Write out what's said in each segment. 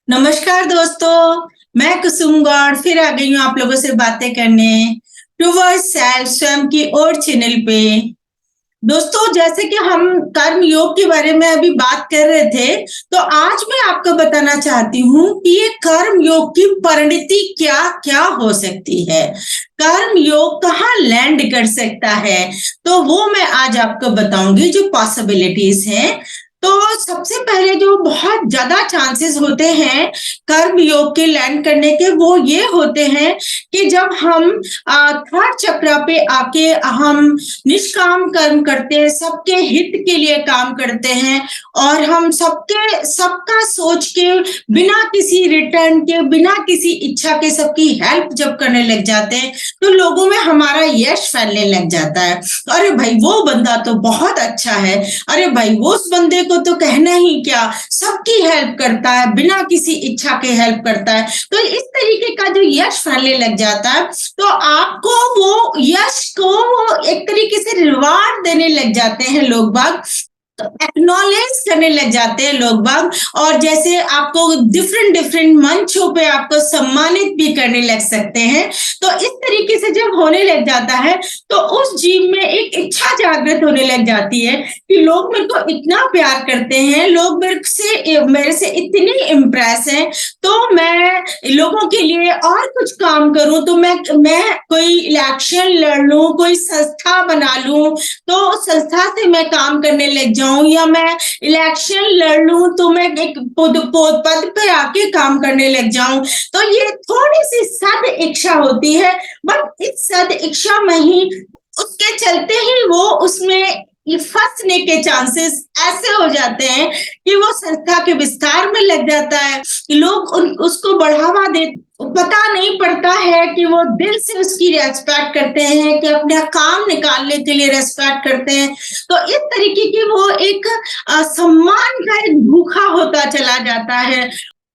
नमस्कार दोस्तों, मैं कुसुम गौड़ फिर आ गई हूँ आप लोगों से बातें करने टूवर्ड्स सेल्फ स्वयं की ओर चैनल पे। दोस्तों, जैसे कि हम कर्म योग के बारे में अभी बात कर रहे थे, तो आज मैं आपको बताना चाहती हूँ कि ये कर्म योग की परिणति क्या क्या हो सकती है, कर्म योग कहाँ लैंड कर सकता है। तो वो मैं आज आपको बताऊंगी जो पॉसिबिलिटीज हैं। तो सबसे पहले जो बहुत ज्यादा चांसेस होते हैं कर्म योग के लैंड करने के, वो ये होते हैं कि जब हम थर्ड चक्र पे आके हम निष्काम कर्म करते हैं, सबके हित के लिए काम करते हैं और हम सबका सोच के बिना किसी रिटर्न के, बिना किसी इच्छा के सबकी हेल्प जब करने लग जाते हैं, तो लोगों में हमारा यश फैलने लग जाता है। अरे भाई, वो बंदा तो बहुत अच्छा है, अरे भाई वो उस बंदे को तो कहना ही क्या, सबकी हेल्प करता है, बिना किसी इच्छा के हेल्प करता है। तो इस तरीके का जो यश फैलने लग जाता है, तो आपको वो यश को एक तरीके से रिवार्ड देने लग जाते हैं लोग बाग, एक्नॉलेज करने लग जाते हैं लोग बाग, और जैसे आपको डिफरेंट डिफरेंट मंचों पे आपको सम्मानित भी करने लग सकते हैं। तो इस तरीके से जब होने लग जाता है, तो उस जीव में एक इच्छा जागृत होने लग जाती है कि लोग मेरे को इतना प्यार करते हैं, लोग मेरे से इतनी इम्प्रेस हैं, तो मैं लोगों के लिए और कुछ काम करूं, तो मैं कोई इलेक्शन लड़ लूं, कोई संस्था बना लूं, तो संस्था से मैं काम करने लग जाऊं, या मैं इलेक्शन लड़ लूं तो मैं एक पद पे आके काम करने लग जाऊं। तो ये थोड़ी सी सद इच्छा होती है, बट इस सद इच्छा में ही उसके चलते ही वो उसमें ये फंसने के चांसेस ऐसे हो जाते हैं कि वो संस्था के विस्तार में लग जाता है, लोग उसको बढ़ावा दे, पता नहीं पड़ता है कि वो दिल से उसकी रेस्पेक्ट करते हैं, कि अपना काम निकालने के लिए रेस्पेक्ट करते हैं। तो इस तरीके की वो एक सम्मान का एक भूखा होता चला जाता है।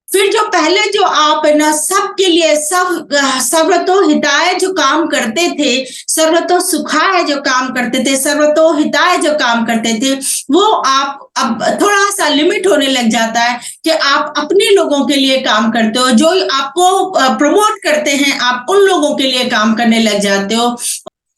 फिर जो पहले जो आप है ना सबके लिए सर्वतो हिताय जो काम करते थे, सर्वतो सुखाय जो काम करते थे, सर्वतो हिताय जो काम करते थे, वो आप अब थोड़ा सा लिमिट होने लग जाता है कि आप अपने लोगों के लिए काम करते हो, जो आपको प्रमोट करते हैं आप उन लोगों के लिए काम करने लग जाते हो,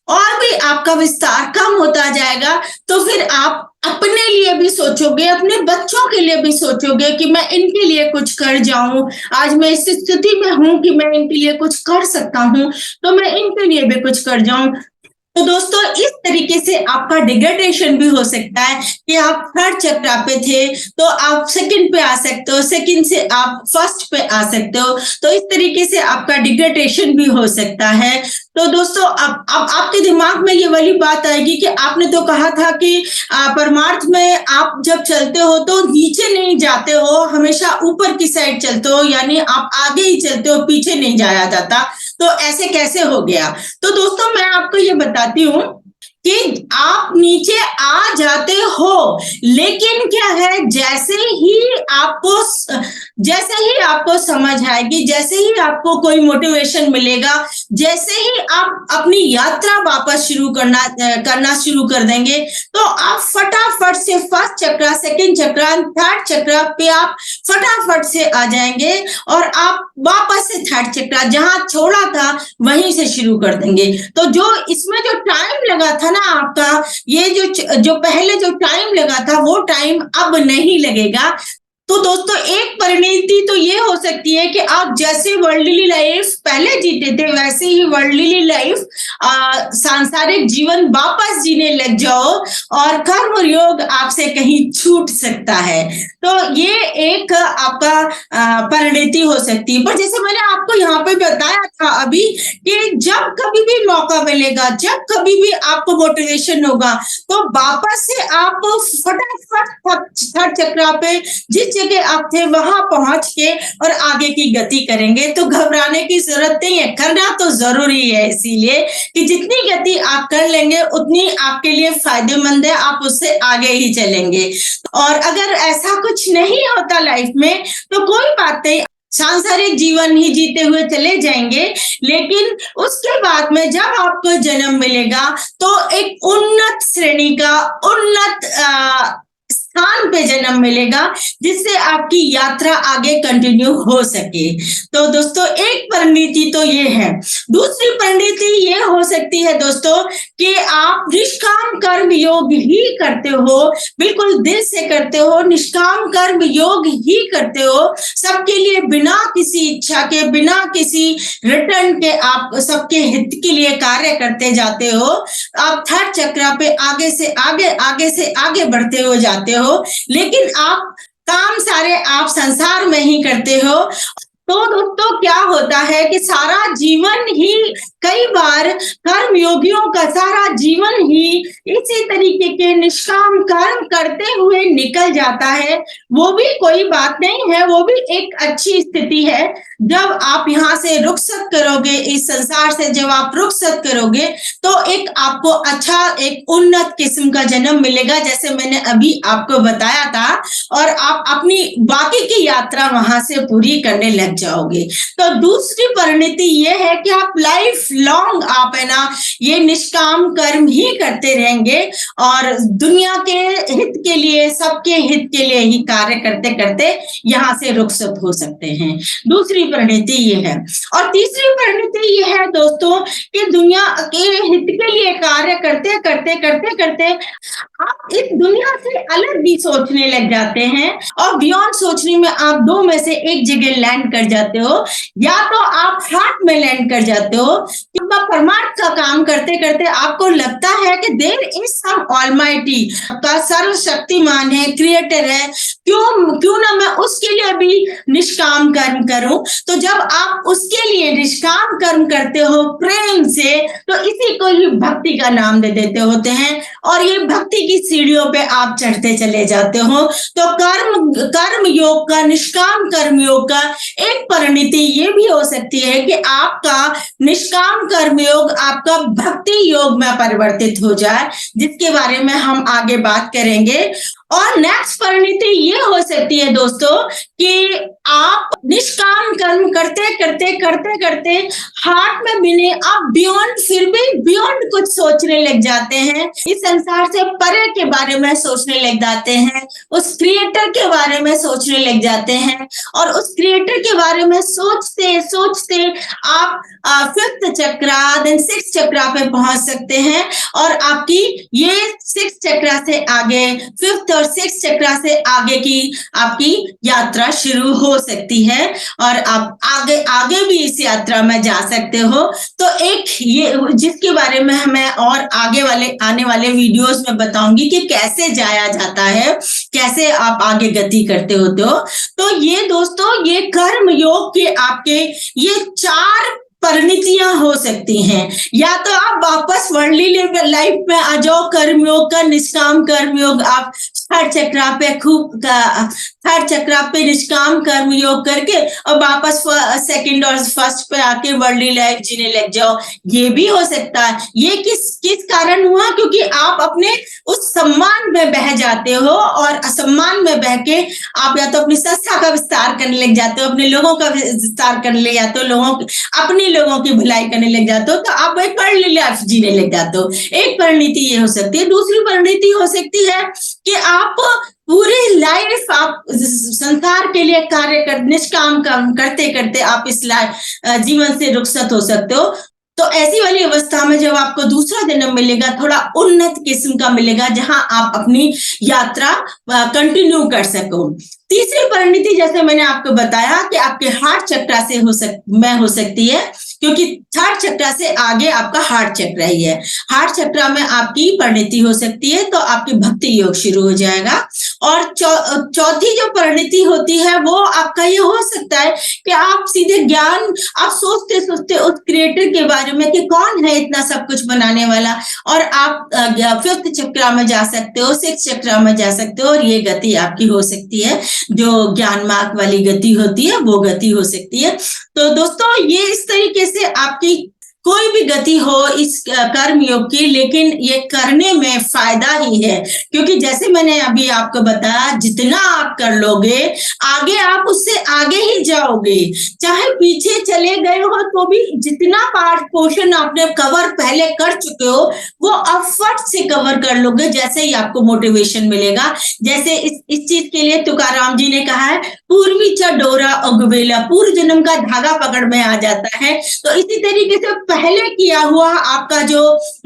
और भी आपका विस्तार कम होता जाएगा। तो फिर आप अपने लिए भी सोचोगे, अपने बच्चों के लिए भी सोचोगे कि मैं इनके लिए कुछ कर जाऊं, आज मैं इस स्थिति में हूं कि मैं इनके लिए कुछ कर सकता हूं, तो मैं इनके लिए भी कुछ कर जाऊं। तो दोस्तों, इस तरीके से आपका डिग्रेडेशन भी हो सकता है कि आप थर्ड चक्र पे थे तो आप सेकंड पे आ सकते हो, सेकंड से आप फर्स्ट पे आ सकते हो, तो इस तरीके से आपका डिग्रेडेशन भी हो सकता है। तो दोस्तों, अब आपके दिमाग में ये वाली बात आएगी कि आपने तो कहा था कि परमार्थ में आप जब चलते हो तो नीचे नहीं जाते हो, हमेशा ऊपर की साइड चलते हो, यानी आप आगे ही चलते हो, पीछे नहीं जाया जाता, तो ऐसे कैसे हो गया। तो दोस्तों, मैं आपको ये बताती हूँ कि आप नीचे आ जाते हो, लेकिन क्या है, जैसे ही आपको समझ आएगी, जैसे ही आपको कोई मोटिवेशन मिलेगा, जैसे ही आप अपनी यात्रा वापस करना शुरू कर देंगे, तो आप फटाफट से फर्स्ट चक्र, सेकंड चक्र, थर्ड चक्र पे आप फटाफट से आ जाएंगे, और आप वापस से थर्ड चक्र जहां छोड़ा था वहीं से शुरू कर देंगे। तो जो इसमें जो टाइम लगा था ना आपका, ये जो पहले जो टाइम लगा था, वो टाइम अब नहीं लगेगा। तो दोस्तों, एक परिणति तो ये हो सकती है कि आप जैसे वर्ल्डली लाइफ पहले जीते थे, वैसे ही वर्ल्डली लाइफ सांसारिक जीवन वापस जीने लग जाओ, और कर्म योग आपसे कहीं छूट सकता है। तो ये एक आपका परिणति हो सकती है। पर जैसे मैंने आपको यहाँ पे बताया था अभी कि जब कभी भी मौका मिलेगा, जब कभी भी आपको मोटिवेशन होगा, तो वापस से आप फटाफट थर्ड चक्र पे जिस जगह आप थे वहां पहुंच के और आगे की गति करेंगे। तो घबराने की जरूरत नहीं है, करना तो जरूरी है, इसीलिए कि जितनी गति आप कर लेंगे उतनी आपके लिए फायदेमंद है, आप उससे आगे ही चलेंगे। और अगर ऐसा कुछ नहीं होता लाइफ में तो कोई बात नहीं, सांसारिक जीवन ही जीते हुए चले जाएंगे, लेकिन उसके बाद में जब आपको जन्म मिलेगा तो एक उन्नत श्रेणी का, उन्नत स्थान पे जन्म मिलेगा जिससे आपकी यात्रा आगे कंटिन्यू हो सके। तो दोस्तों एक परिणति तो ये है। दूसरी परिणति ये हो सकती है दोस्तों कि आप निष्काम कर्म योग ही करते हो, बिल्कुल दिल से करते हो, निष्काम कर्म योग ही करते हो, सबके लिए बिना किसी इच्छा के, बिना किसी रिटर्न के आप सबके हित के लिए कार्य करते जाते हो। आप थर्ड चक्र पे आगे से आगे, आगे से आगे बढ़ते हो जाते हो, लेकिन आप काम सारे आप संसार में ही करते हो। तो दोस्तों क्या होता है कि सारा जीवन ही, कई बार कर्म योगियों का सारा जीवन ही इसी तरीके के निष्काम कर्म करते हुए निकल जाता है। वो भी कोई बात नहीं है, वो भी एक अच्छी स्थिति है। जब आप यहाँ से रुखसत करोगे, इस संसार से जब आप रुखसत करोगे तो एक आपको अच्छा, एक उन्नत किस्म का जन्म मिलेगा, जैसे मैंने अभी आपको बताया था, और आप अपनी बाकी की यात्रा वहां से पूरी करने लग जाओगे। तो दूसरी परिणति ये है कि आप लाइफ लॉन्ग आप है ना ये निष्काम कर्म ही करते रहेंगे और दुनिया के हित के लिए, सबके हित के लिए ही कार्य करते करते यहाँ से रुखसत हो सकते हैं। दूसरी परिणति ये है। और तीसरी परिणति ये है दोस्तों कि दुनिया के हित के लिए कार्य करते करते करते करते आप इस दुनिया से अलग भी सोचने लग जाते हैं, और बियॉन्ड सोचने में आप दो में से एक जगह लैंड कर जाते हो। या तो आप हार्ट में लैंड कर जाते हो, क्योंकि परमार्थ का काम करते करते आपको लगता है कि देयर इज सम ऑलमाइटी, का सर्वशक्तिमान है, क्रिएटर है, क्यों ना मैं उसके लिए भी निष्काम कर्म करूं। तो जब आप उसके लिए निष्काम कर्म करते हो प्रेम से, तो इसी को ही भक्ति का नाम दे देते होते हैं, और ये भक्ति की सीढ़ियों पे आप चढ़ते चले जाते हो। तो कर्म योग का, निष्काम कर्म योग का एक परिणति ये भी हो सकती है कि आपका निष्काम कर्म योग आपका भक्ति योग में परिवर्तित हो जाए, जिसके बारे में हम आगे बात करेंगे। और नेक्स्ट परिणति ये हो सकती है दोस्तों कि आप निष्काम कर्म करते करते करते करते हार्ट में भी नहीं, आप बियॉन्ड, फिर भी बियॉन्ड कुछ सोचने लग जाते हैं, इस संसार से परे के बारे में सोचने लग जाते हैं, उस क्रिएटर के बारे में सोचने लग जाते हैं। और उस क्रिएटर के बारे में सोचते सोचते आप फिफ्थ चक्र, देन सिक्स चक्र पे पहुंच सकते हैं, और आपकी ये सिक्स चक्र से आगे, फिफ्थ और सिक्स चक्र से आगे की आपकी यात्रा शुरू हो सकती है, और आप आगे आगे भी इस यात्रा में जा सकते हो। तो एक ये जिसके बारे में मैं और आगे वाले आने वाले वीडियोस में बताऊंगी कि कैसे जाया जाता है, कैसे आप आगे गति करते होते हो। तो ये दोस्तों, ये कर्म योग के आपके ये चार परिणतियां हो सकती हैं। या तो आप वापस वर्ल्डली लाइफ में आ जाओ, कर्मयोग का, निष्काम कर्मयोग आप थर्ड चक्र पे थर्ड चक्र पे निष्काम कर्म योग करके और वापस सेकंड और फर्स्ट पे आके वर्ल्डली लाइफ जीने लग जाओ, ये भी हो सकता है। ये किस कारण हुआ? क्योंकि आप अपने उस सम्मान में बह जाते हो, और असम्मान में बह के आप या तो अपनी संस्था का विस्तार करने लग जाते हो, अपने लोगों का विस्तार करने लग जाते हो, अपने लोगों की भलाई करने लग जाते हो, तो आप एक वर्ल्डली लाइफ जीने लग जाते हो। एक परिणति ये हो सकती है। दूसरी परिणति हो सकती है कि आप पूरी लाइफ आप संसार के लिए कार्य निष्काम काम करते करते आप इस जीवन से रुखसत हो सकते हो। तो ऐसी वाली अवस्था में जब आपको दूसरा जन्म मिलेगा, थोड़ा उन्नत किस्म का मिलेगा, जहां आप अपनी यात्रा कंटिन्यू कर सको। तीसरी परिणति जैसे मैंने आपको बताया कि आपके हार्ट चक्र से हो सकती है, क्योंकि थर्ड चक्र से आगे आपका हार्ट चक्र ही है। हार्ट चक्र में आपकी परिणति हो सकती है, तो आपकी भक्ति योग शुरू हो जाएगा। और चौथी जो परिणति होती है वो आपका ये हो सकता है कि आप सीधे ज्ञान, आप सोचते सोचते उस क्रिएटर के बारे में कि कौन है इतना सब कुछ बनाने वाला, और आप फिफ्थ चक्र में जा सकते हो, सिक्स चक्र में जा सकते हो, और ये गति आपकी हो सकती है, जो ज्ञान मार्ग वाली गति होती है, वो गति हो सकती है। तो दोस्तों, ये इस तरीके से आपकी कोई भी गति हो इस कर्म योग की, लेकिन ये करने में फायदा ही है, क्योंकि जैसे मैंने अभी आपको बताया, जितना आप कर लोगे आगे आप उससे आगे ही जाओगे। चाहे पीछे चले गए हो तो भी जितना पार्ट पोर्शन आपने कवर पहले कर चुके हो वो अब फट से कवर कर लोगे, जैसे ही आपको मोटिवेशन मिलेगा। जैसे इस चीज के लिए तुकाराम जी ने कहा है, पूर्वीचा डोरा अगवेला, पूर्व जन्म का धागा पकड़ में आ जाता है। तो इसी तरीके से पहले किया हुआ आपका जो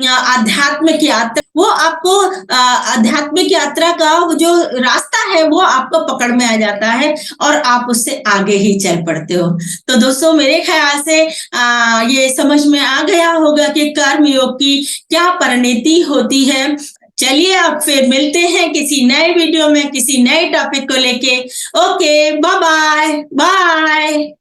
आध्यात्मिक यात्रा, वो आपको आध्यात्मिक यात्रा का वो जो रास्ता है वो आपको पकड़ में आ जाता है और आप उससे आगे ही चल पड़ते हो। तो दोस्तों मेरे ख्याल से ये समझ में आ गया होगा कि कर्म योग की क्या परिणति होती है। चलिए अब फिर मिलते हैं किसी नए वीडियो में किसी नए टॉपिक को लेके। Okay, bye bye bye.